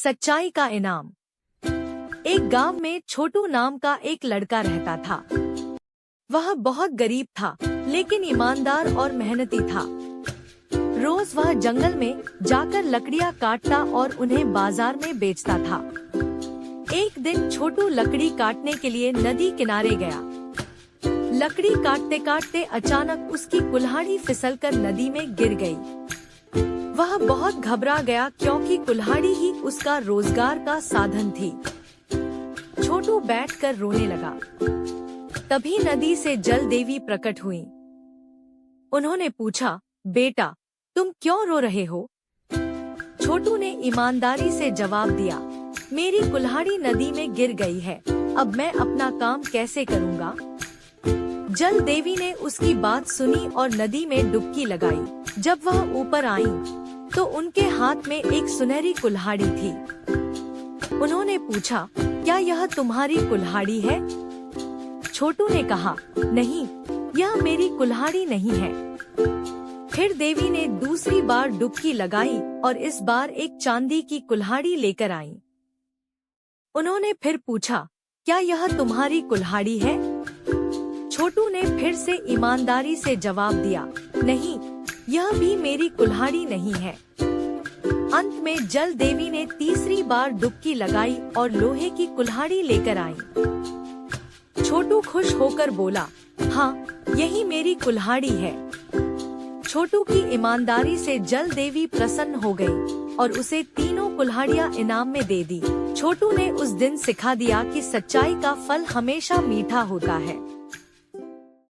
सच्चाई का इनाम। एक गांव में छोटू नाम का एक लड़का रहता था। वह बहुत गरीब था, लेकिन ईमानदार और मेहनती था। रोज वह जंगल में जाकर लकड़ियां काटता और उन्हें बाजार में बेचता था। एक दिन छोटू लकड़ी काटने के लिए नदी किनारे गया। लकड़ी काटते काटते अचानक उसकी कुल्हाड़ी फिसलकर नदी में गिर गई। वह बहुत घबरा गया, क्योंकि कुल्हाड़ी ही उसका रोजगार का साधन थी। छोटू बैठकर रोने लगा। तभी नदी से जल देवी प्रकट हुई। उन्होंने पूछा, बेटा, तुम क्यों रो रहे हो? छोटू ने ईमानदारी से जवाब दिया, मेरी कुल्हाड़ी नदी में गिर गई है, अब मैं अपना काम कैसे करूँगा? जल देवी ने उसकी बात सुनी और नदी में डुबकी लगाई। जब वह ऊपर आई, तो उनके हाथ में एक सुनहरी कुल्हाड़ी थी। उन्होंने पूछा, क्या यह तुम्हारी कुल्हाड़ी है? छोटू ने कहा, नहीं, यह मेरी कुल्हाड़ी नहीं है। फिर देवी ने दूसरी बार डुबकी लगाई और इस बार एक चांदी की कुल्हाड़ी लेकर आई। उन्होंने फिर पूछा, क्या यह तुम्हारी कुल्हाड़ी है? छोटू ने फिर से ईमानदारी से जवाब दिया, नहीं, यह भी मेरी कुल्हाड़ी नहीं है। अंत में जल देवी ने तीसरी बार डुबकी लगाई और लोहे की कुल्हाड़ी लेकर आई। छोटू खुश होकर बोला, हाँ, यही मेरी कुल्हाड़ी है। छोटू की ईमानदारी से जल देवी प्रसन्न हो गई और उसे तीनों कुल्हाड़ियाँ इनाम में दे दी। छोटू ने उस दिन सिखा दिया कि सच्चाई का फल हमेशा मीठा होता है।